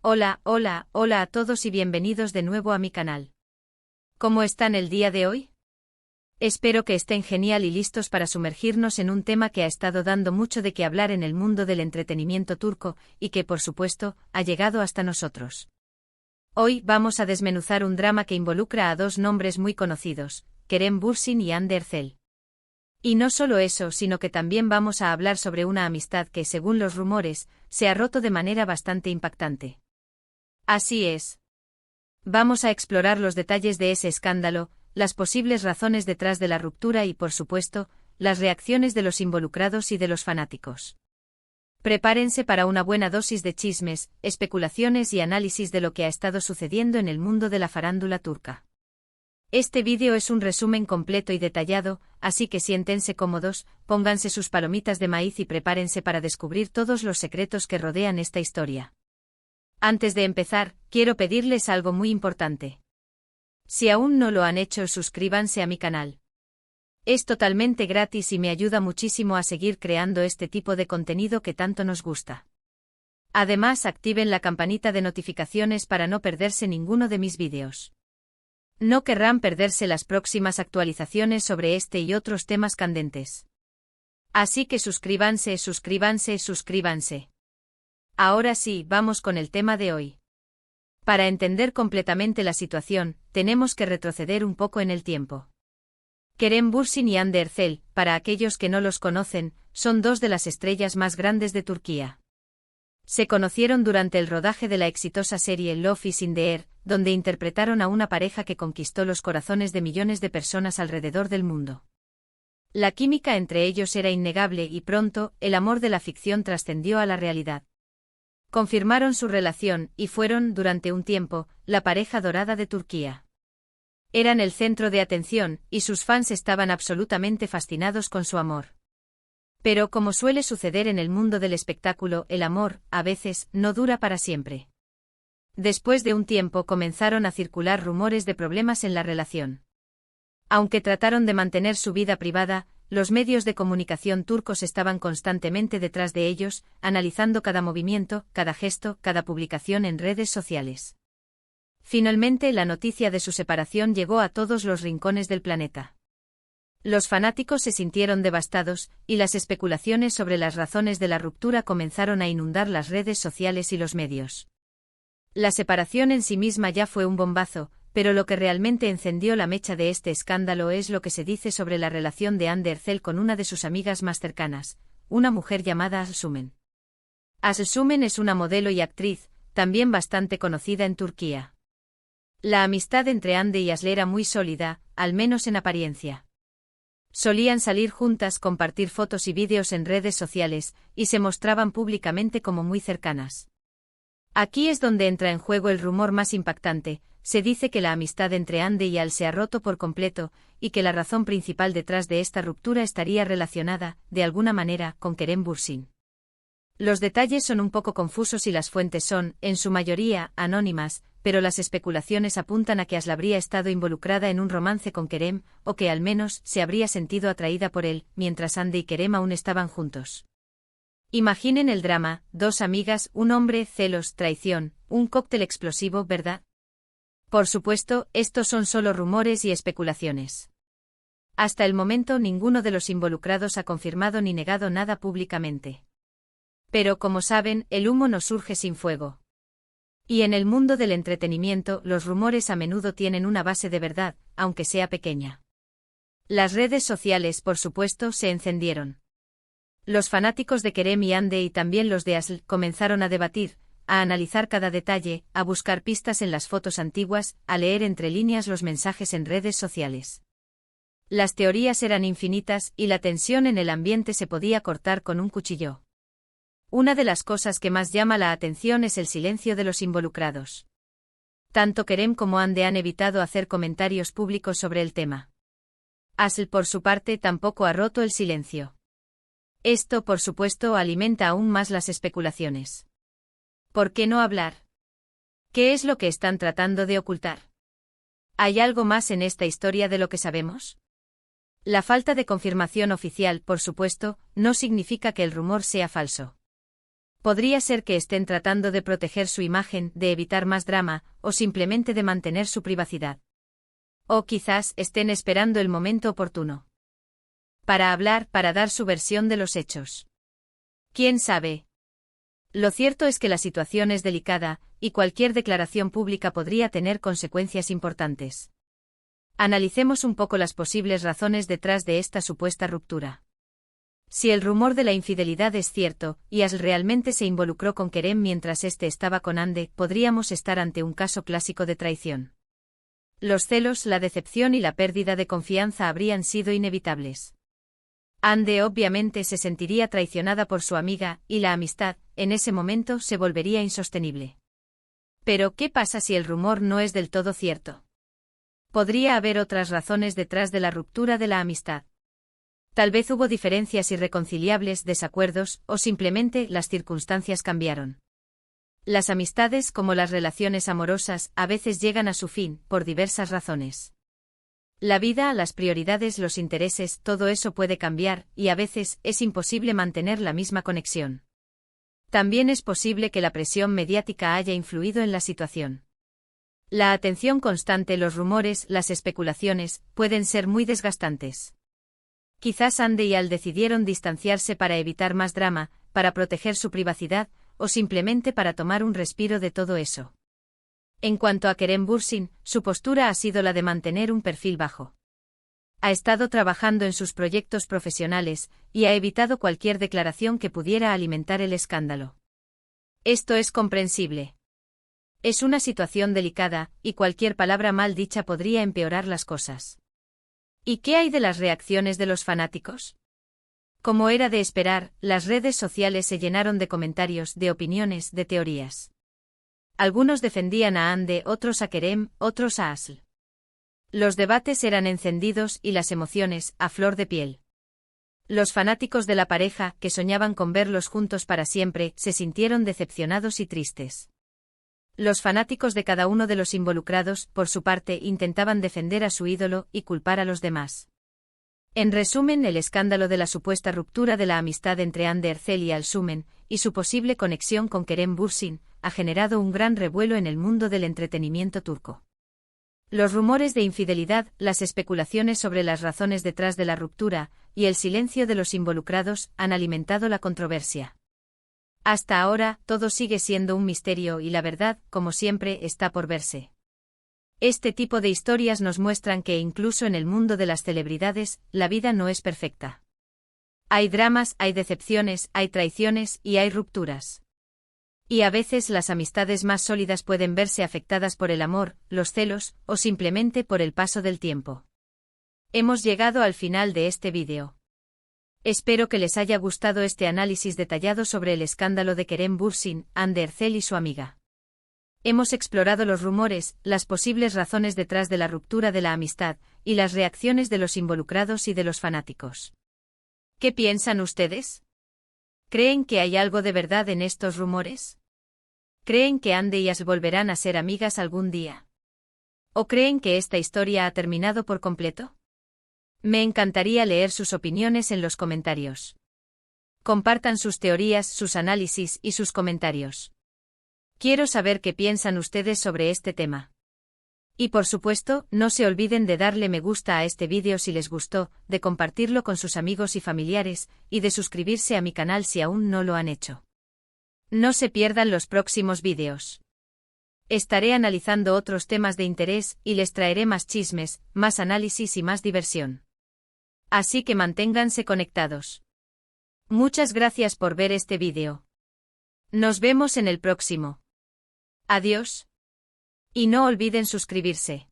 Hola, hola, hola a todos y bienvenidos de nuevo a mi canal. ¿Cómo están el día de hoy? Espero que estén genial y listos para sumergirnos en un tema que ha estado dando mucho de qué hablar en el mundo del entretenimiento turco y que, por supuesto, ha llegado hasta nosotros. Hoy vamos a desmenuzar un drama que involucra a dos nombres muy conocidos, Kerem Bürsin y Hande Erçel. Y no solo eso, sino que también vamos a hablar sobre una amistad que, según los rumores, se ha roto de manera bastante impactante. Así es. Vamos a explorar los detalles de ese escándalo, las posibles razones detrás de la ruptura y, por supuesto, las reacciones de los involucrados y de los fanáticos. Prepárense para una buena dosis de chismes, especulaciones y análisis de lo que ha estado sucediendo en el mundo de la farándula turca. Este vídeo es un resumen completo y detallado, así que siéntense cómodos, pónganse sus palomitas de maíz y prepárense para descubrir todos los secretos que rodean esta historia. Antes de empezar, quiero pedirles algo muy importante. Si aún no lo han hecho, suscríbanse a mi canal. Es totalmente gratis y me ayuda muchísimo a seguir creando este tipo de contenido que tanto nos gusta. Además, activen la campanita de notificaciones para no perderse ninguno de mis vídeos. No querrán perderse las próximas actualizaciones sobre este y otros temas candentes. Así que suscríbanse, suscríbanse, suscríbanse. Ahora sí, vamos con el tema de hoy. Para entender completamente la situación, tenemos que retroceder un poco en el tiempo. Kerem Bürsin y Hande Erçel, para aquellos que no los conocen, son dos de las estrellas más grandes de Turquía. Se conocieron durante el rodaje de la exitosa serie Love is in the Air, donde interpretaron a una pareja que conquistó los corazones de millones de personas alrededor del mundo. La química entre ellos era innegable y pronto, el amor de la ficción trascendió a la realidad. Confirmaron su relación y fueron, durante un tiempo, la pareja dorada de Turquía. Eran el centro de atención, y sus fans estaban absolutamente fascinados con su amor. Pero como suele suceder en el mundo del espectáculo, el amor, a veces, no dura para siempre. Después de un tiempo comenzaron a circular rumores de problemas en la relación. Aunque trataron de mantener su vida privada, los medios de comunicación turcos estaban constantemente detrás de ellos, analizando cada movimiento, cada gesto, cada publicación en redes sociales. Finalmente, la noticia de su separación llegó a todos los rincones del planeta. Los fanáticos se sintieron devastados, y las especulaciones sobre las razones de la ruptura comenzaron a inundar las redes sociales y los medios. La separación en sí misma ya fue un bombazo, pero lo que realmente encendió la mecha de este escándalo es lo que se dice sobre la relación de Hande Erçel con una de sus amigas más cercanas, una mujer llamada Aslı. Aslı es una modelo y actriz, también bastante conocida en Turquía. La amistad entre Hande y Aslı era muy sólida, al menos en apariencia. Solían salir juntas, compartir fotos y vídeos en redes sociales, y se mostraban públicamente como muy cercanas. Aquí es donde entra en juego el rumor más impactante. Se dice que la amistad entre Hande y Aslı se ha roto por completo, y que la razón principal detrás de esta ruptura estaría relacionada, de alguna manera, con Kerem Bürsin. Los detalles son un poco confusos y las fuentes son, en su mayoría, anónimas, pero las especulaciones apuntan a que Aslı habría estado involucrada en un romance con Kerem, o que al menos se habría sentido atraída por él, mientras Hande y Kerem aún estaban juntos. Imaginen el drama: dos amigas, un hombre, celos, traición, un cóctel explosivo, ¿verdad? Por supuesto, estos son solo rumores y especulaciones. Hasta el momento ninguno de los involucrados ha confirmado ni negado nada públicamente. Pero como saben, el humo no surge sin fuego. Y en el mundo del entretenimiento, los rumores a menudo tienen una base de verdad, aunque sea pequeña. Las redes sociales, por supuesto, se encendieron. Los fanáticos de Kerem y Hande y también los de Aslı comenzaron a debatir, a analizar cada detalle, a buscar pistas en las fotos antiguas, a leer entre líneas los mensajes en redes sociales. Las teorías eran infinitas y la tensión en el ambiente se podía cortar con un cuchillo. Una de las cosas que más llama la atención es el silencio de los involucrados. Tanto Kerem como Hande han evitado hacer comentarios públicos sobre el tema. Aslı, por su parte, tampoco ha roto el silencio. Esto, por supuesto, alimenta aún más las especulaciones. ¿Por qué no hablar? ¿Qué es lo que están tratando de ocultar? ¿Hay algo más en esta historia de lo que sabemos? La falta de confirmación oficial, por supuesto, no significa que el rumor sea falso. Podría ser que estén tratando de proteger su imagen, de evitar más drama, o simplemente de mantener su privacidad. O quizás estén esperando el momento oportuno para hablar, para dar su versión de los hechos. ¿Quién sabe? Lo cierto es que la situación es delicada, y cualquier declaración pública podría tener consecuencias importantes. Analicemos un poco las posibles razones detrás de esta supuesta ruptura. Si el rumor de la infidelidad es cierto, y Asl realmente se involucró con Kerem mientras éste estaba con Ande, podríamos estar ante un caso clásico de traición. Los celos, la decepción y la pérdida de confianza habrían sido inevitables. Ande obviamente se sentiría traicionada por su amiga, y la amistad, en ese momento, se volvería insostenible. Pero, ¿qué pasa si el rumor no es del todo cierto? Podría haber otras razones detrás de la ruptura de la amistad. Tal vez hubo diferencias irreconciliables, desacuerdos, o simplemente las circunstancias cambiaron. Las amistades, como las relaciones amorosas, a veces llegan a su fin, por diversas razones. La vida, las prioridades, los intereses, todo eso puede cambiar, y a veces es imposible mantener la misma conexión. También es posible que la presión mediática haya influido en la situación. La atención constante, los rumores, las especulaciones, pueden ser muy desgastantes. Quizás Ande y Al decidieron distanciarse para evitar más drama, para proteger su privacidad, o simplemente para tomar un respiro de todo eso. En cuanto a Kerem Bürsin, su postura ha sido la de mantener un perfil bajo. Ha estado trabajando en sus proyectos profesionales, y ha evitado cualquier declaración que pudiera alimentar el escándalo. Esto es comprensible. Es una situación delicada, y cualquier palabra mal dicha podría empeorar las cosas. ¿Y qué hay de las reacciones de los fanáticos? Como era de esperar, las redes sociales se llenaron de comentarios, de opiniones, de teorías. Algunos defendían a Ande, otros a Kerem, otros a Asl. Los debates eran encendidos y las emociones, a flor de piel. Los fanáticos de la pareja, que soñaban con verlos juntos para siempre, se sintieron decepcionados y tristes. Los fanáticos de cada uno de los involucrados, por su parte, intentaban defender a su ídolo y culpar a los demás. En resumen, el escándalo de la supuesta ruptura de la amistad entre Hande Erçel y Alsumen, y su posible conexión con Kerem Bürsin, ha generado un gran revuelo en el mundo del entretenimiento turco. Los rumores de infidelidad, las especulaciones sobre las razones detrás de la ruptura, y el silencio de los involucrados, han alimentado la controversia. Hasta ahora, todo sigue siendo un misterio y la verdad, como siempre, está por verse. Este tipo de historias nos muestran que incluso en el mundo de las celebridades, la vida no es perfecta. Hay dramas, hay decepciones, hay traiciones y hay rupturas. Y a veces las amistades más sólidas pueden verse afectadas por el amor, los celos, o simplemente por el paso del tiempo. Hemos llegado al final de este vídeo. Espero que les haya gustado este análisis detallado sobre el escándalo de Kerem Bürsin, Hande Erçel y su amiga. Hemos explorado los rumores, las posibles razones detrás de la ruptura de la amistad, y las reacciones de los involucrados y de los fanáticos. ¿Qué piensan ustedes? ¿Creen que hay algo de verdad en estos rumores? ¿Creen que Hande y Asl volverán a ser amigas algún día? ¿O creen que esta historia ha terminado por completo? Me encantaría leer sus opiniones en los comentarios. Compartan sus teorías, sus análisis y sus comentarios. Quiero saber qué piensan ustedes sobre este tema. Y por supuesto, no se olviden de darle me gusta a este vídeo si les gustó, de compartirlo con sus amigos y familiares, y de suscribirse a mi canal si aún no lo han hecho. No se pierdan los próximos vídeos. Estaré analizando otros temas de interés y les traeré más chismes, más análisis y más diversión. Así que manténganse conectados. Muchas gracias por ver este vídeo. Nos vemos en el próximo. Adiós. Y no olviden suscribirse.